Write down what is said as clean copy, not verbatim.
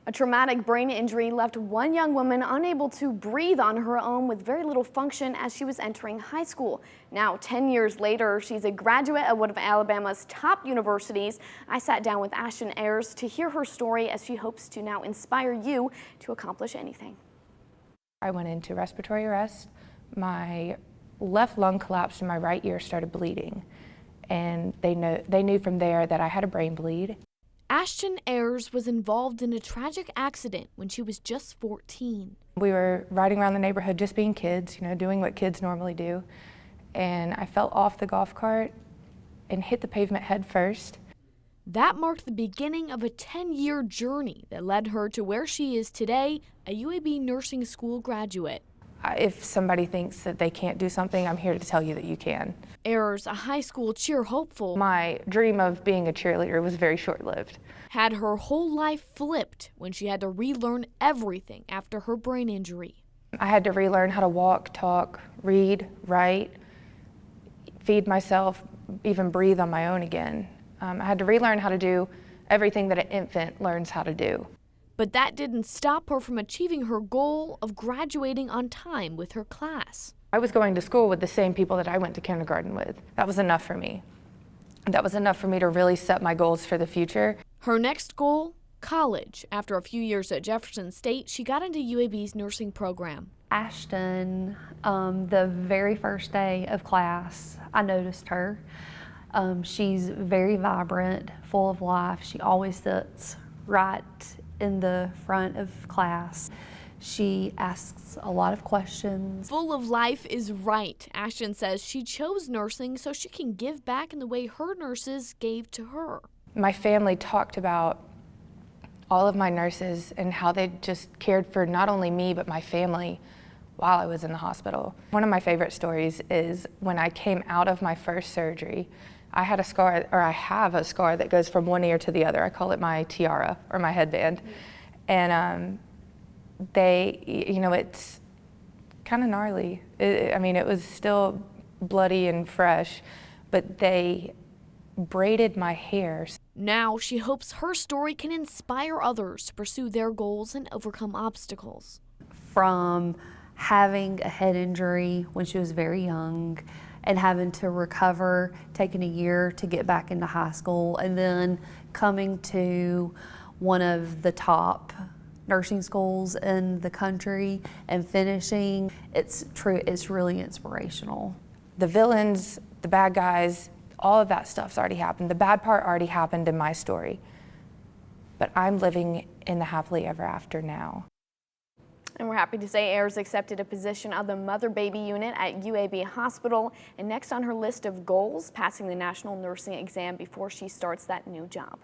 A traumatic brain injury left one young woman unable to breathe on her own with very little function as she was entering high school. Now, 10 years later, she's a graduate of one of Alabama's top universities. I sat down with Ashton Ayers to hear her story as she hopes to now inspire you to accomplish anything. I went into respiratory arrest. My left lung collapsed and my right ear started bleeding. And they knew from there that I had a brain bleed. Ashton Ayers was involved in a tragic accident when she was just 14. We were riding around the neighborhood just being kids, doing what kids normally do. And I fell off the golf cart and hit the pavement head first. That marked the beginning of a 10-year journey that led her to where she is today, a UAB nursing school graduate. If somebody thinks that they can't do something, I'm here to tell you that you can. Ayers, a high school cheer hopeful, My dream of being a cheerleader was very short-lived. had her whole life flipped when she had to relearn everything after her brain injury. I had to relearn how to walk, talk, read, write, feed myself, even breathe on my own again. I had to relearn how to do everything that an infant learns how to do. But that didn't stop her from achieving her goal of graduating on time with her class. I was going to school with the same people that I went to kindergarten with. That was enough for me. That was enough for me to really set my goals for the future. Her next goal, college. After a few years at Jefferson State, she got into UAB's nursing program. Ashton, the very first day of class, I noticed her. She's very vibrant, full of life. She always sits right in the front of class. She asks a lot of questions. Full of life is right. Ashton says she chose nursing so she can give back in the way her nurses gave to her. My family talked about all of my nurses and how they just cared for not only me, but my family while I was in the hospital. One of my favorite stories is when I came out of my first surgery, I had a scar, or I have a scar that goes from one ear to the other. I call it my tiara or my headband. And it's kind of gnarly. It was still bloody and fresh, but they braided my hair. Now she hopes her story can inspire others to pursue their goals and overcome obstacles. From having a head injury when she was very young and having to recover, taking a year to get back into high school, and then coming to one of the top nursing schools in the country and finishing, it's really inspirational. The villains, the bad guys, all of that stuff's already happened. The bad part already happened in my story. But I'm living in the happily ever after now. And we're happy to say Ayers accepted a position of the mother-baby unit at UAB Hospital. And next on her list of goals, passing the national nursing exam before she starts that new job.